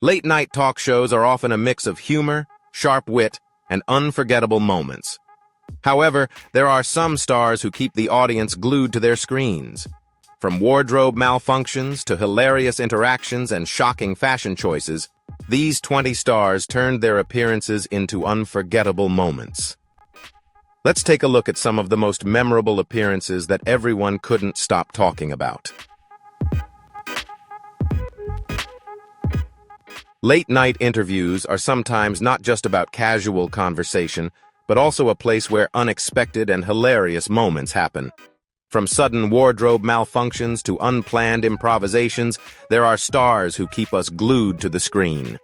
Late-night talk shows are often a mix of humor, sharp wit, and unforgettable moments. However, there are some stars who keep the audience glued to their screens. From wardrobe malfunctions to hilarious interactions and shocking fashion choices, these 20 stars turned their appearances into unforgettable moments. Let's take a look at some of the most memorable appearances that everyone couldn't stop talking about. Late-night interviews are sometimes not just about casual conversation, but also a place where unexpected and hilarious moments happen. From sudden wardrobe malfunctions to unplanned improvisations, there are stars who keep us glued to the screen.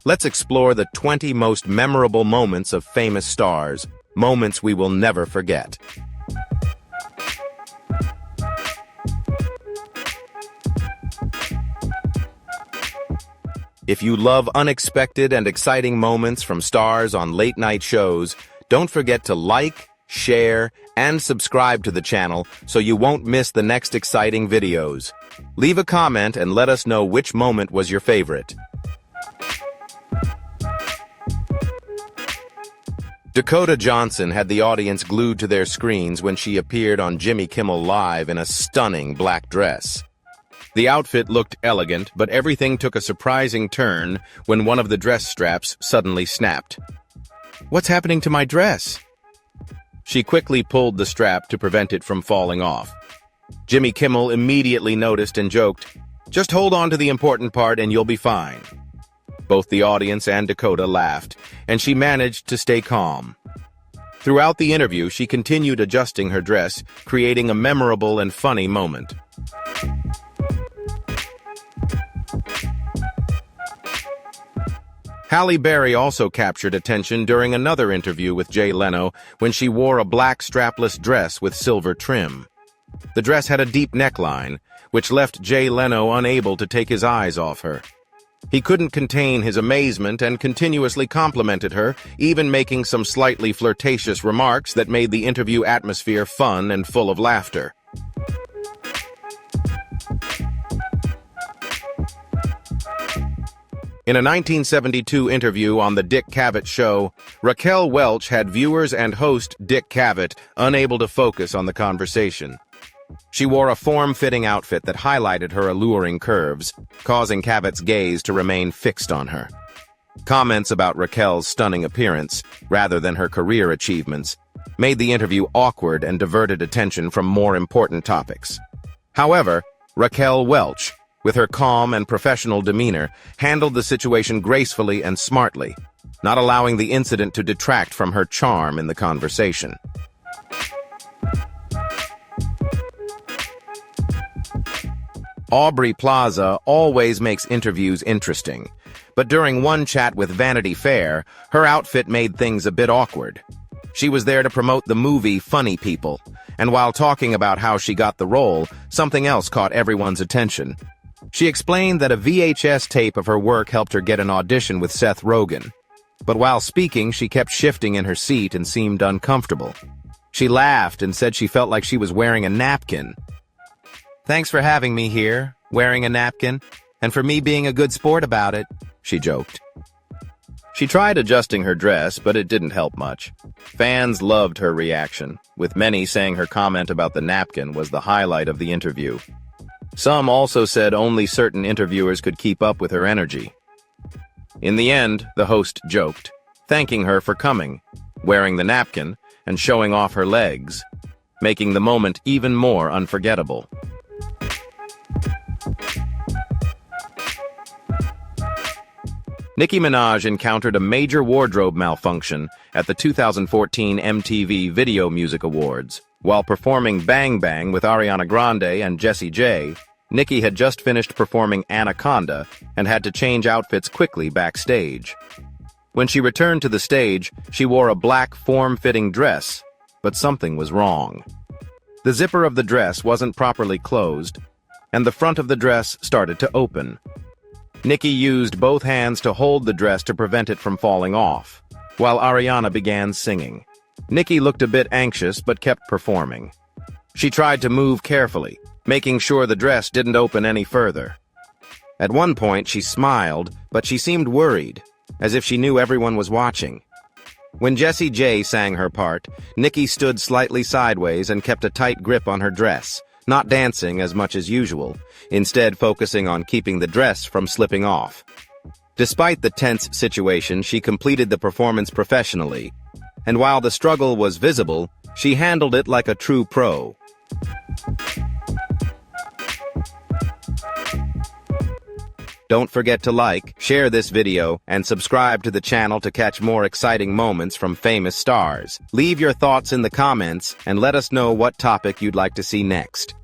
Let's explore the 20 most memorable moments of famous stars, moments we will never forget. If you love unexpected and exciting moments from stars on late-night shows, don't forget to like, share, and subscribe to the channel so you won't miss the next exciting videos. Leave a comment and let us know which moment was your favorite. Dakota Johnson had the audience glued to their screens when she appeared on Jimmy Kimmel Live in a stunning black dress. The outfit looked elegant, but everything took a surprising turn when one of the dress straps suddenly snapped. "What's happening to my dress?" She quickly pulled the strap to prevent it from falling off. Jimmy Kimmel immediately noticed and joked, "Just hold on to the important part and you'll be fine." Both the audience and Dakota laughed, and she managed to stay calm. Throughout the interview, she continued adjusting her dress, creating a memorable and funny moment. Halle Berry also captured attention during another interview with Jay Leno when she wore a black strapless dress with silver trim. The dress had a deep neckline, which left Jay Leno unable to take his eyes off her. He couldn't contain his amazement and continuously complimented her, even making some slightly flirtatious remarks that made the interview atmosphere fun and full of laughter. In a 1972 interview on The Dick Cavett Show, Raquel Welch had viewers and host Dick Cavett unable to focus on the conversation. She wore a form-fitting outfit that highlighted her alluring curves, causing Cavett's gaze to remain fixed on her. Comments about Raquel's stunning appearance, rather than her career achievements, made the interview awkward and diverted attention from more important topics. However, Raquel Welch, with her calm and professional demeanor, handled the situation gracefully and smartly, not allowing the incident to detract from her charm in the conversation. Aubrey Plaza always makes interviews interesting, but during one chat with Vanity Fair, her outfit made things a bit awkward. She was there to promote the movie Funny People, and while talking about how she got the role, something else caught everyone's attention. She explained that a VHS tape of her work helped her get an audition with Seth Rogen. But while speaking, she kept shifting in her seat and seemed uncomfortable. She laughed and said she felt like she was wearing a napkin. "Thanks for having me here, wearing a napkin, and for me being a good sport about it," she joked. She tried adjusting her dress, but it didn't help much. Fans loved her reaction, with many saying her comment about the napkin was the highlight of the interview. Some also said only certain interviewers could keep up with her energy. In the end, the host joked, thanking her for coming, wearing the napkin, and showing off her legs, making the moment even more unforgettable. Nicki Minaj encountered a major wardrobe malfunction at the 2014 MTV Video Music Awards. While performing Bang Bang with Ariana Grande and Jessie J, Nicki had just finished performing Anaconda and had to change outfits quickly backstage. When she returned to the stage, she wore a black form-fitting dress, but something was wrong. The zipper of the dress wasn't properly closed, and the front of the dress started to open. Nicki used both hands to hold the dress to prevent it from falling off, while Ariana began singing. Nicki looked a bit anxious but kept performing. She tried to move carefully, making sure the dress didn't open any further. At one point, she smiled, but she seemed worried, as if she knew everyone was watching. When Jessie J sang her part, Nikki stood slightly sideways and kept a tight grip on her dress, not dancing as much as usual, instead focusing on keeping the dress from slipping off. Despite the tense situation, she completed the performance professionally, and while the struggle was visible, she handled it like a true pro. Don't forget to like, share this video, and subscribe to the channel to catch more exciting moments from famous stars. Leave your thoughts in the comments and let us know what topic you'd like to see next.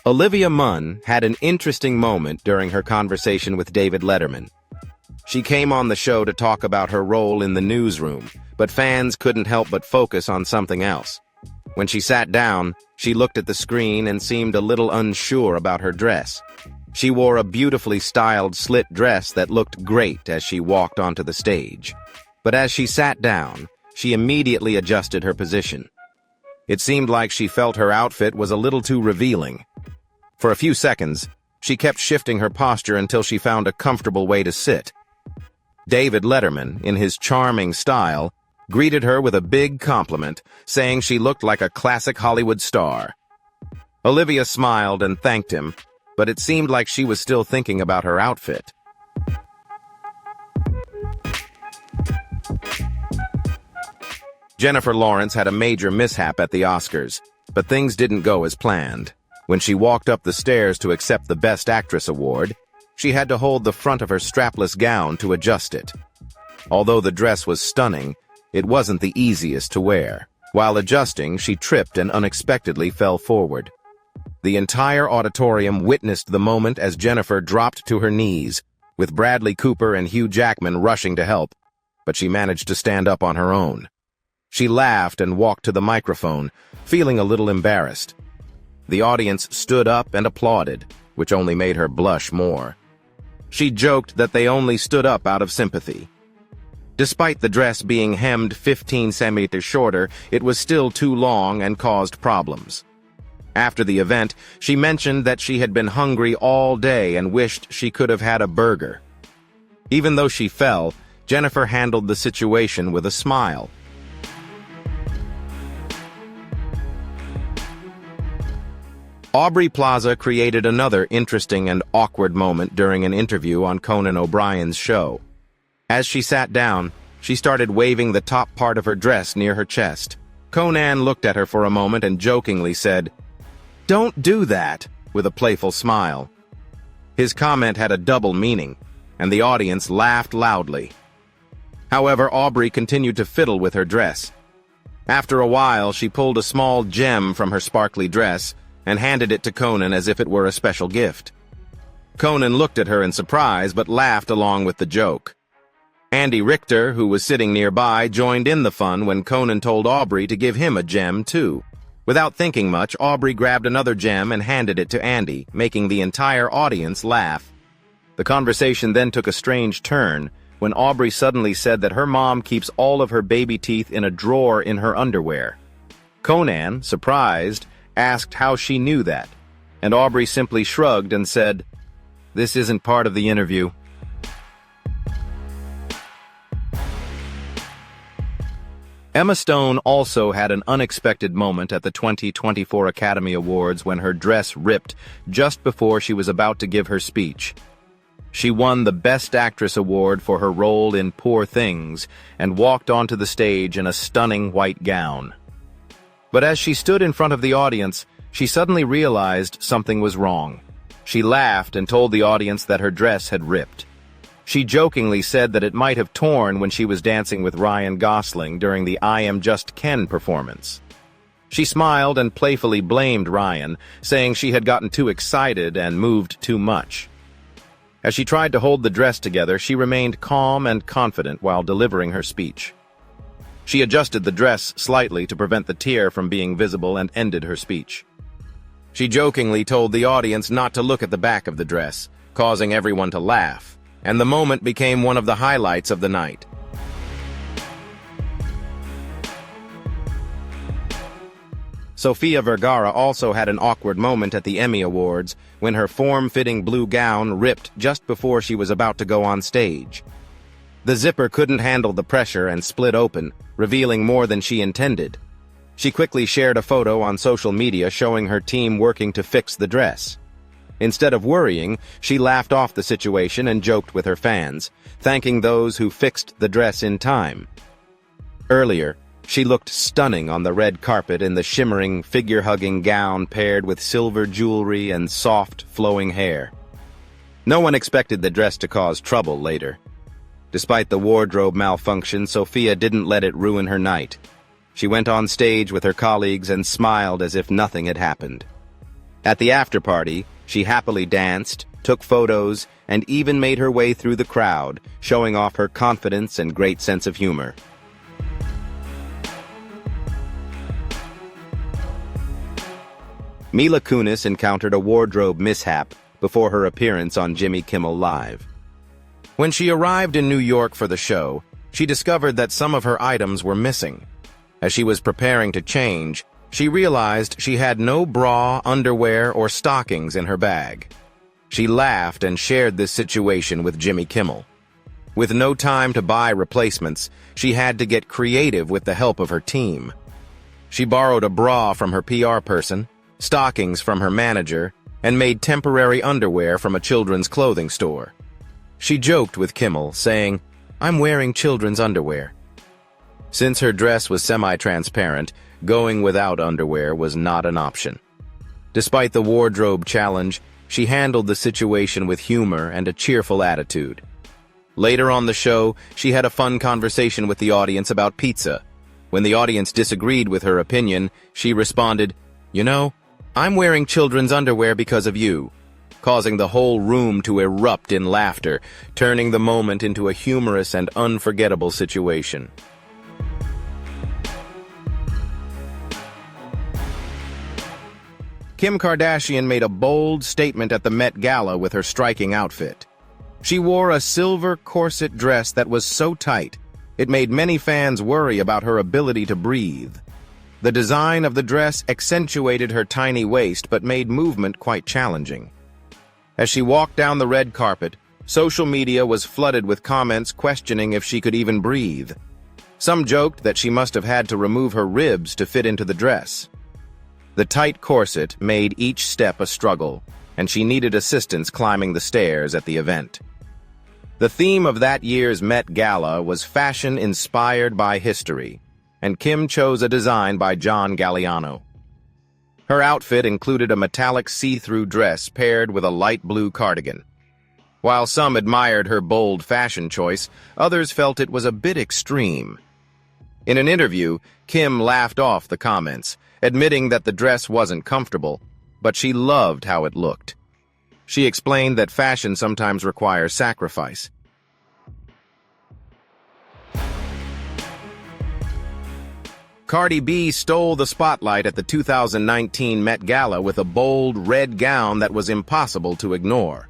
Olivia Munn had an interesting moment during her conversation with David Letterman. She came on the show to talk about her role in the newsroom, but fans couldn't help but focus on something else. When she sat down, she looked at the screen and seemed a little unsure about her dress. She wore a beautifully styled slit dress that looked great as she walked onto the stage. But as she sat down, she immediately adjusted her position. It seemed like she felt her outfit was a little too revealing. For a few seconds, she kept shifting her posture until she found a comfortable way to sit. David Letterman, in his charming style, greeted her with a big compliment, saying she looked like a classic Hollywood star. Olivia smiled and thanked him, but it seemed like she was still thinking about her outfit. Jennifer Lawrence had a major mishap at the Oscars, but things didn't go as planned. When she walked up the stairs to accept the Best Actress award, she had to hold the front of her strapless gown to adjust it. Although the dress was stunning, it wasn't the easiest to wear. While adjusting, she tripped and unexpectedly fell forward. The entire auditorium witnessed the moment as Jennifer dropped to her knees, with Bradley Cooper and Hugh Jackman rushing to help, but she managed to stand up on her own. She laughed and walked to the microphone, feeling a little embarrassed. The audience stood up and applauded, which only made her blush more. She joked that they only stood up out of sympathy. Despite the dress being hemmed 15 centimeters shorter, it was still too long and caused problems. After the event, she mentioned that she had been hungry all day and wished she could have had a burger. Even though she fell, Jennifer handled the situation with a smile. Aubrey Plaza created another interesting and awkward moment during an interview on Conan O'Brien's show. As she sat down, she started waving the top part of her dress near her chest. Conan looked at her for a moment and jokingly said, "Don't do that," with a playful smile. His comment had a double meaning, and the audience laughed loudly. However, Aubrey continued to fiddle with her dress. After a while, she pulled a small gem from her sparkly dress and handed it to Conan as if it were a special gift. Conan looked at her in surprise but laughed along with the joke. Andy Richter, who was sitting nearby, joined in the fun when Conan told Aubrey to give him a gem, too. Without thinking much, Aubrey grabbed another gem and handed it to Andy, making the entire audience laugh. The conversation then took a strange turn when Aubrey suddenly said that her mom keeps all of her baby teeth in a drawer in her underwear. Conan, surprised, asked how she knew that, and Aubrey simply shrugged and said, "This isn't part of the interview." Emma Stone also had an unexpected moment at the 2024 Academy Awards when her dress ripped just before she was about to give her speech. She won the Best Actress award for her role in Poor Things and walked onto the stage in a stunning white gown. But as she stood in front of the audience, she suddenly realized something was wrong. She laughed and told the audience that her dress had ripped. She jokingly said that it might have torn when she was dancing with Ryan Gosling during the I Am Just Ken performance. She smiled and playfully blamed Ryan, saying she had gotten too excited and moved too much. As she tried to hold the dress together, she remained calm and confident while delivering her speech. She adjusted the dress slightly to prevent the tear from being visible and ended her speech. She jokingly told the audience not to look at the back of the dress, causing everyone to laugh, and the moment became one of the highlights of the night. Sofia Vergara also had an awkward moment at the Emmy Awards when her form-fitting blue gown ripped just before she was about to go on stage. The zipper couldn't handle the pressure and split open, revealing more than she intended. She quickly shared a photo on social media showing her team working to fix the dress. Instead of worrying, she laughed off the situation and joked with her fans, thanking those who fixed the dress in time. Earlier, she looked stunning on the red carpet in the shimmering, figure-hugging gown paired with silver jewelry and soft, flowing hair. No one expected the dress to cause trouble later. Despite the wardrobe malfunction, Sofia didn't let it ruin her night. She went on stage with her colleagues and smiled as if nothing had happened. At the after-party, she happily danced, took photos, and even made her way through the crowd, showing off her confidence and great sense of humor. Mila Kunis encountered a wardrobe mishap before her appearance on Jimmy Kimmel Live. When she arrived in New York for the show, she discovered that some of her items were missing. As she was preparing to change, she realized she had no bra, underwear, or stockings in her bag. She laughed and shared this situation with Jimmy Kimmel. With no time to buy replacements, she had to get creative with the help of her team. She borrowed a bra from her PR person, stockings from her manager, and made temporary underwear from a children's clothing store. She joked with Kimmel, saying, "I'm wearing children's underwear." Since her dress was semi-transparent, going without underwear was not an option. Despite the wardrobe challenge, she handled the situation with humor and a cheerful attitude. Later on the show, she had a fun conversation with the audience about pizza. When the audience disagreed with her opinion, she responded, "You know, I'm wearing children's underwear because of you," causing the whole room to erupt in laughter, turning the moment into a humorous and unforgettable situation. Kim Kardashian made a bold statement at the Met Gala with her striking outfit. She wore a silver corset dress that was so tight, it made many fans worry about her ability to breathe. The design of the dress accentuated her tiny waist but made movement quite challenging. As she walked down the red carpet, social media was flooded with comments questioning if she could even breathe. Some joked that she must have had to remove her ribs to fit into the dress. The tight corset made each step a struggle, and she needed assistance climbing the stairs at the event. The theme of that year's Met Gala was fashion inspired by history, and Kim chose a design by John Galliano. Her outfit included a metallic see-through dress paired with a light blue cardigan. While some admired her bold fashion choice, others felt it was a bit extreme. In an interview, Kim laughed off the comments, admitting that the dress wasn't comfortable, but she loved how it looked. She explained that fashion sometimes requires sacrifice. Cardi B stole the spotlight at the 2019 Met Gala with a bold red gown that was impossible to ignore.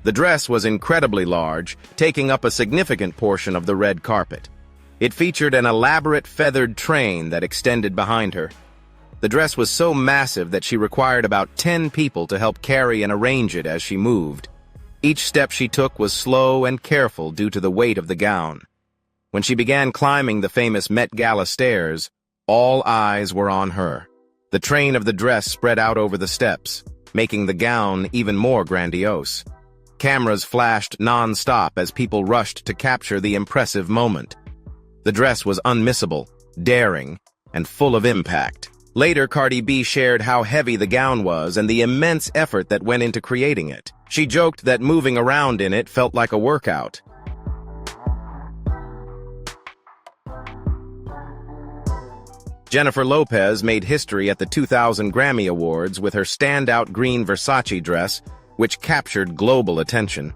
The dress was incredibly large, taking up a significant portion of the red carpet. It featured an elaborate feathered train that extended behind her. The dress was so massive that she required about 10 people to help carry and arrange it as she moved. Each step she took was slow and careful due to the weight of the gown. When she began climbing the famous Met Gala stairs, all eyes were on her. The train of the dress spread out over the steps, making the gown even more grandiose. Cameras flashed non-stop as people rushed to capture the impressive moment. The dress was unmissable, daring, and full of impact. Later, Cardi B shared how heavy the gown was and the immense effort that went into creating it. She joked that moving around in it felt like a workout. Jennifer Lopez made history at the 2000 Grammy Awards with her standout green Versace dress, which captured global attention.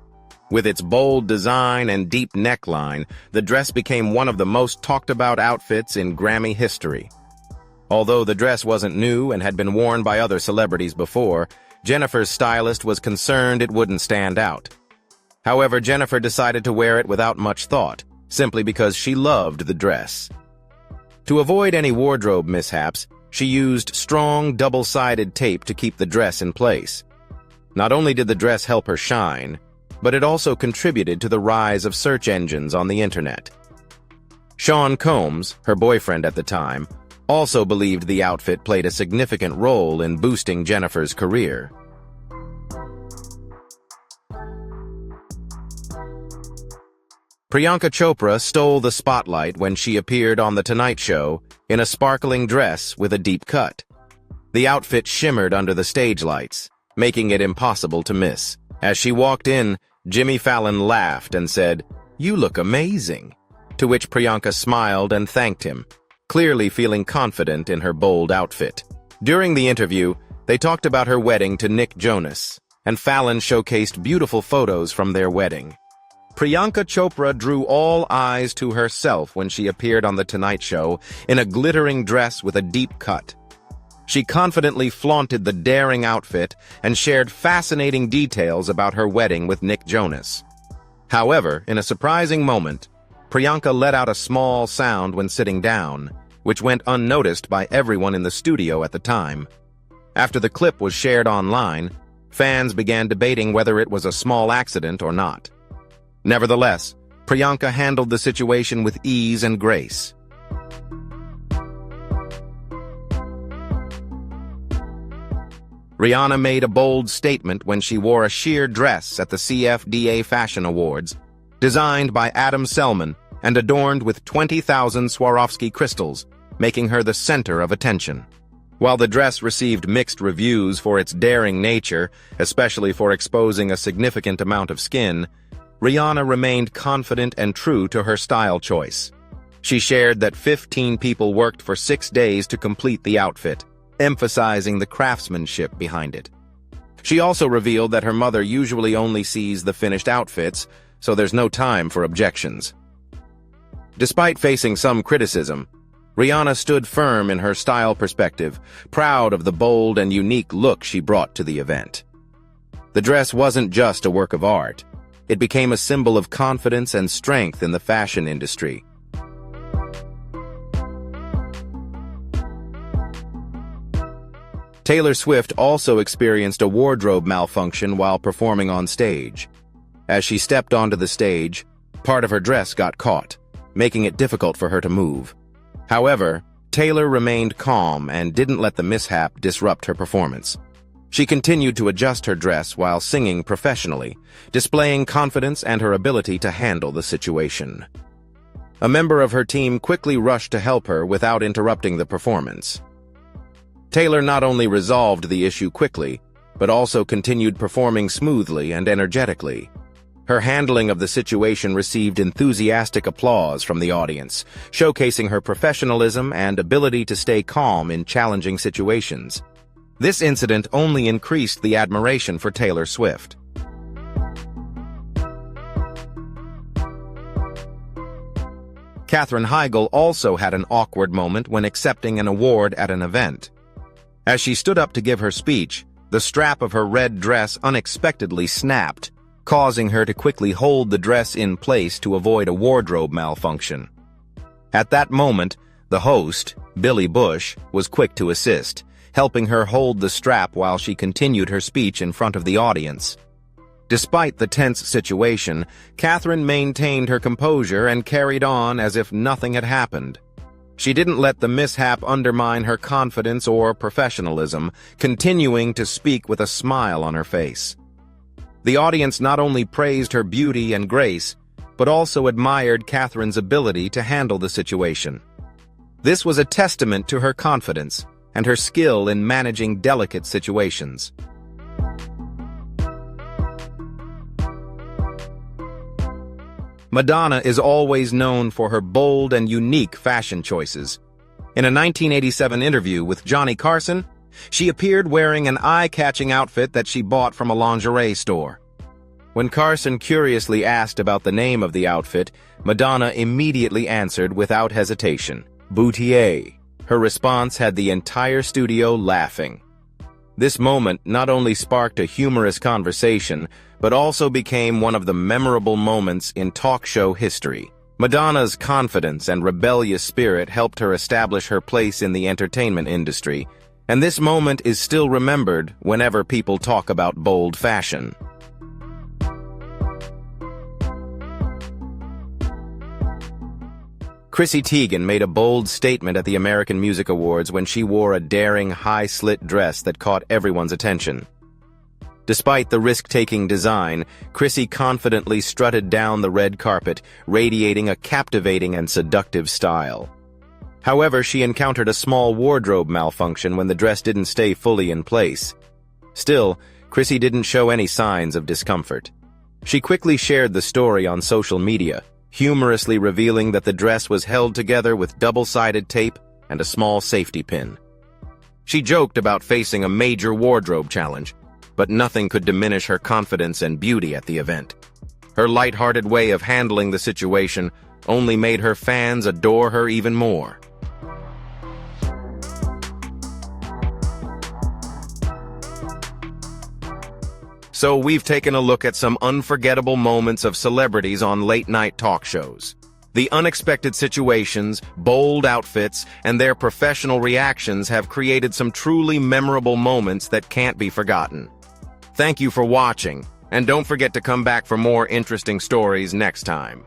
With its bold design and deep neckline, the dress became one of the most talked-about outfits in Grammy history. Although the dress wasn't new and had been worn by other celebrities before, Jennifer's stylist was concerned it wouldn't stand out. However, Jennifer decided to wear it without much thought, simply because she loved the dress. To avoid any wardrobe mishaps, She used strong, double-sided tape to keep the dress in place. Not only did the dress help her shine, but it also contributed to the rise of search engines on the internet. Sean Combs, her boyfriend at the time, also believed the outfit played a significant role in boosting Jennifer's career. Priyanka Chopra stole the spotlight when she appeared on The Tonight Show in a sparkling dress with a deep cut. The outfit shimmered under the stage lights, making it impossible to miss. As she walked in, Jimmy Fallon laughed and said, "You look amazing," to which Priyanka smiled and thanked him, clearly feeling confident in her bold outfit. During the interview, they talked about her wedding to Nick Jonas, and Fallon showcased beautiful photos from their wedding. Priyanka Chopra drew all eyes to herself when she appeared on The Tonight Show in a glittering dress with a deep cut. She confidently flaunted the daring outfit and shared fascinating details about her wedding with Nick Jonas. However, in a surprising moment, Priyanka let out a small sound when sitting down, which went unnoticed by everyone in the studio at the time. After the clip was shared online, fans began debating whether it was a small accident or not. Nevertheless, Priyanka handled the situation with ease and grace. Rihanna made a bold statement when she wore a sheer dress at the CFDA Fashion Awards, designed by Adam Selman and adorned with 20,000 Swarovski crystals, making her the center of attention. While the dress received mixed reviews for its daring nature, especially for exposing a significant amount of skin, Rihanna remained confident and true to her style choice. She shared that 15 people worked for 6 days to complete the outfit, emphasizing the craftsmanship behind it. She also revealed that her mother usually only sees the finished outfits, so there's no time for objections. Despite facing some criticism, Rihanna stood firm in her style perspective, proud of the bold and unique look she brought to the event. The dress wasn't just a work of art. It became a symbol of confidence and strength in the fashion industry. Taylor Swift also experienced a wardrobe malfunction while performing on stage. As she stepped onto the stage, part of her dress got caught, making it difficult for her to move. However, Taylor remained calm and didn't let the mishap disrupt her performance. She continued to adjust her dress while singing professionally, displaying confidence and her ability to handle the situation. A member of her team quickly rushed to help her without interrupting the performance. Taylor not only resolved the issue quickly, but also continued performing smoothly and energetically. Her handling of the situation received enthusiastic applause from the audience, showcasing her professionalism and ability to stay calm in challenging situations. This incident only increased the admiration for Taylor Swift. Katherine Heigl also had an awkward moment when accepting an award at an event. As she stood up to give her speech, the strap of her red dress unexpectedly snapped, causing her to quickly hold the dress in place to avoid a wardrobe malfunction. At that moment, the host, Billy Bush, was quick to assist, helping her hold the strap while she continued her speech in front of the audience. Despite the tense situation, Katherine maintained her composure and carried on as if nothing had happened. She didn't let the mishap undermine her confidence or professionalism, continuing to speak with a smile on her face. The audience not only praised her beauty and grace, but also admired Katherine's ability to handle the situation. This was a testament to her confidence and her skill in managing delicate situations. Madonna is always known for her bold and unique fashion choices. In a 1987 interview with Johnny Carson, she appeared wearing an eye-catching outfit that she bought from a lingerie store. When Carson curiously asked about the name of the outfit, Madonna immediately answered without hesitation, "Boutier." Her response had the entire studio laughing. This moment not only sparked a humorous conversation, but also became one of the memorable moments in talk show history. Madonna's confidence and rebellious spirit helped her establish her place in the entertainment industry, and this moment is still remembered whenever people talk about bold fashion. Chrissy Teigen made a bold statement at the American Music Awards when she wore a daring, high-slit dress that caught everyone's attention. Despite the risk-taking design, Chrissy confidently strutted down the red carpet, radiating a captivating and seductive style. However, she encountered a small wardrobe malfunction when the dress didn't stay fully in place. Still, Chrissy didn't show any signs of discomfort. She quickly shared the story on social media, humorously revealing that the dress was held together with double-sided tape and a small safety pin. She joked about facing a major wardrobe challenge, but nothing could diminish her confidence and beauty at the event. Her lighthearted way of handling the situation only made her fans adore her even more. So we've taken a look at some unforgettable moments of celebrities on late-night talk shows. The unexpected situations, bold outfits, and their professional reactions have created some truly memorable moments that can't be forgotten. Thank you for watching, and don't forget to come back for more interesting stories next time.